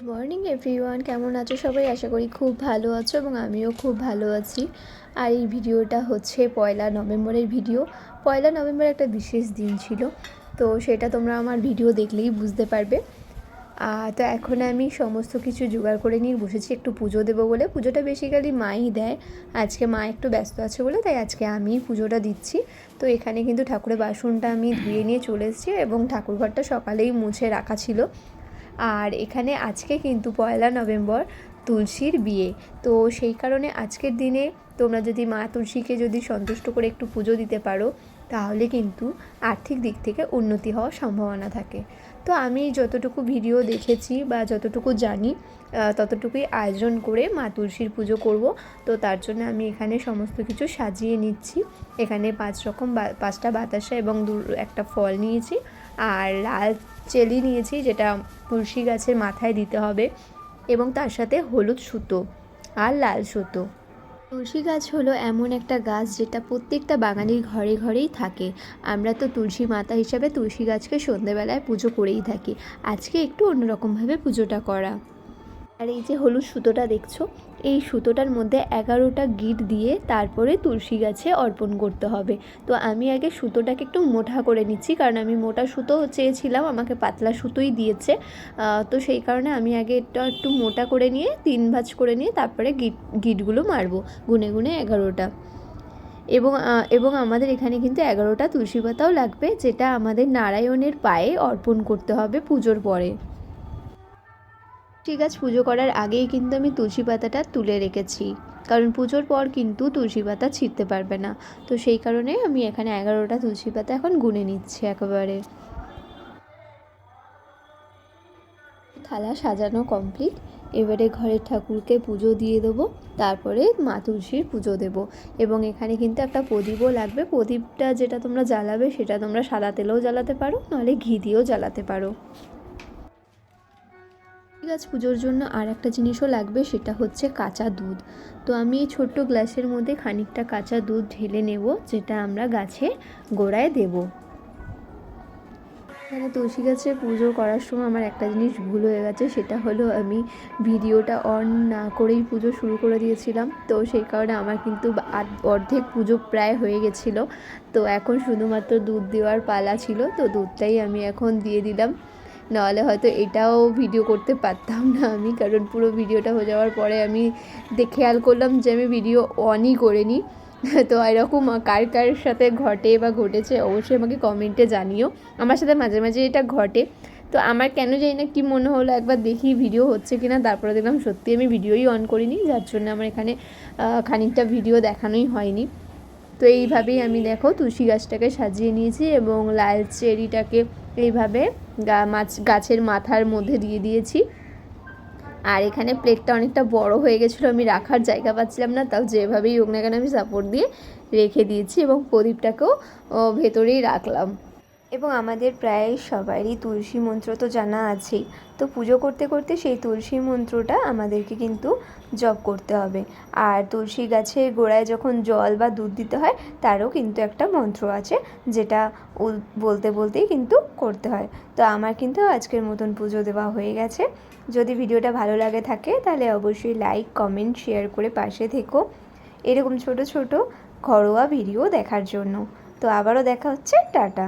Good morning everyone, কেমন আছো সবাই? আশা করি খুব ভালো আছো এবং আমিও খুব ভালো আছি। আর এই ভিডিওটা হচ্ছে 1 নভেম্বরের ভিডিও। 1 নভেম্বর একটা বিশেষ দিন ছিল, তো সেটা তোমরা আমার ভিডিও দেখলেই বুঝতে পারবে। তো এখন আমি সমস্ত কিছু জোগাড় করে নিয়ে বসেছি একটু পুজো দেবো বলে। পুজোটা বেসিক্যালি মাই দেয়, আজকে মা একটু ব্যস্ত আছে বলে তাই আজকে আমিই পুজোটা দিচ্ছি। তো এখানে কিন্তু ঠাকুরের বাসনটা আমি ধুয়ে নিয়ে চলে এসেছি এবং ঠাকুরঘরটা সকালেই মুছে রাখা ছিল। আর এখানে আজকে কিন্তু 1 নভেম্বর তুলসীর বিয়ে, তো সেই কারণে আজকের দিনে তোমরা যদি মা তুলসীকে যদি সন্তুষ্ট করে একটু পুজো দিতে পারো তাহলে কিন্তু আর্থিক দিক থেকে উন্নতি হওয়ার সম্ভাবনা থাকে। তো আমি যতটুকু ভিডিও দেখেছি বা যতটুকু জানি ততটুকুই আয়োজন করে মা তুলসীর পুজো করব। তো তার জন্য আমি এখানে সমস্ত কিছু সাজিয়ে নিচ্ছি। এখানে 5টা বাতাসা এবং একটা ফল নিয়েছি, আর লাল চেলি নিয়েছি যেটা তুলসী গাছের মাথায় দিতে হবে, এবং তার সাথে হলুদ সুতো আর লাল সুতো। তুলসী গাছ হলো এমন একটা গাছ যেটা প্রত্যেকটা বাঙালির ঘরে ঘরেই থাকে। আমরা তো তুলসী মাতা হিসাবে তুলসী গাছকে সন্ধেবেলায় পুজো করেই থাকি। আজকে একটু অন্যরকমভাবে পুজোটা করা। আর এই যে হলুদ সুতোটা দেখছো, এই সুতোটার মধ্যে 11টা গিঁট দিয়ে তারপরে তুলসী গাছে অর্পণ করতে হবে। তো আমি আগে সুতোটাকে একটু মোটা করে নিচ্ছি, কারণ আমি মোটা সুতো চেয়েছিলাম, আমাকে পাতলা সুতোই দিয়েছে। তো সেই কারণে আমি আগে এটা একটু মোটা করে নিয়ে 3 ভাঁজ করে নিয়ে তারপরে গিঁটগুলো মারবো গুনে গুনে 11টা। এবং আমাদের এখানে কিন্তু 11টা তুলসী পাতাও লাগবে, যেটা আমাদের নারায়ণের পায়ে অর্পণ করতে হবে পুজোর পরে। তুলসী গাছ পুজো করার আগেই কিন্তু আমি তুলসী পাতাটা তুলে রেখেছি, কারণ পুজোর পর কিন্তু তুলসী পাতা ছিঁড়তে পারবে না। তো সেই কারণে আমি এখানে 11টা তুলসী পাতা এখন গুনে নিচ্ছি একেবারে। থালা সাজানো কমপ্লিট, এবারে ঘরের ঠাকুরকে পুজো দিয়ে দেবো, তারপরে মা তুলসীর পুজো দেব। এবং এখানে কিন্তু একটা প্রদীপও লাগবে। প্রদীপটা যেটা তোমরা জ্বালাবে সেটা তোমরা সাদা তেলেও জ্বালাতে পারো, নাহলে ঘি দিয়েও জ্বালাতে পারো। গাছ পুজোর জন্য আর একটা জিনিসও লাগবে, সেটা হচ্ছে কাঁচা দুধ। তো আমি এই ছোট্ট গ্লাসের মধ্যে খানিকটা কাঁচা দুধ ঢেলে নেব, যেটা আমরা গাছে গোড়ায় দেব। এখানে তুলসী গাছে পুজো করার সময় আমার একটা জিনিস ভুল হয়ে গেছে, সেটা হলো আমি ভিডিওটা অন না করেই পুজো শুরু করে দিয়েছিলাম। তো সেই কারণে আমার কিন্তু অর্ধেক পুজো প্রায় হয়ে গেছিলো। তো এখন শুধুমাত্র দুধ দেওয়ার পালা ছিল, তো দুধটাই আমি এখন দিয়ে দিলাম। নাহলে হয়তো এটাও ভিডিও করতে পারতাম না আমি, কারণ পুরো ভিডিওটা হয়ে যাওয়ার পরে আমি খেয়াল করলাম যে আমি ভিডিও অনই করিনি। তো এরকম কার কার সাথে ঘটে বা ঘটেছে অবশ্যই আমাকে কমেন্টে জানিও। আমার সাথে মাঝে মাঝে এটা ঘটে। তো আমার কেন জানি না কি মনে হলো, একবার দেখি ভিডিও হচ্ছে কিনা, তারপরে দেখলাম সত্যি আমি ভিডিওই অন করিনি, যার জন্য আমার এখানে খানিকটা ভিডিও দেখানোই হয়নি। তো এইভাবেই আমি দেখো তুলসী গাছটাকে সাজিয়ে নিয়েছি এবং লাল চেরিটাকে এইভাবে গাছের মাথার মধ্যে দিয়ে দিয়েছি। আর এখানে প্লেটটা অনেকটা বড় হয়ে গেছিলো, আমি রাখার জায়গা পাচ্ছিলাম না, তাও যেভাবেই হোক না কেন আমি সাপোর্ট দিয়ে রেখে দিয়েছি এবং প্রদীপটাকেও ভেতরেই রাখলাম। এবং আমাদের প্রায় সবারই তুলসী মন্ত্র তো জানা আছেই। তো পুজো করতে করতে সেই তুলসী মন্ত্রটা আমাদেরকে কিন্তু জপ করতে হবে। আর তুলসী গাছের গোড়ায় যখন জল বা দুধ দিতে হয়, তারও কিন্তু একটা মন্ত্র আছে, যেটা বলতে বলতেই কিন্তু করতে হয়। তো আমার কিন্তু আজকের মতন পুজো দেওয়া হয়ে গেছে। যদি ভিডিওটা ভালো লাগে থাকে তাহলে অবশ্যই লাইক, কমেন্ট, শেয়ার করে পাশে থেকো এরকম ছোট ছোট ঘরোয়া ভিডিও দেখার জন্য। তো আবারও দেখা হচ্ছে, টাটা।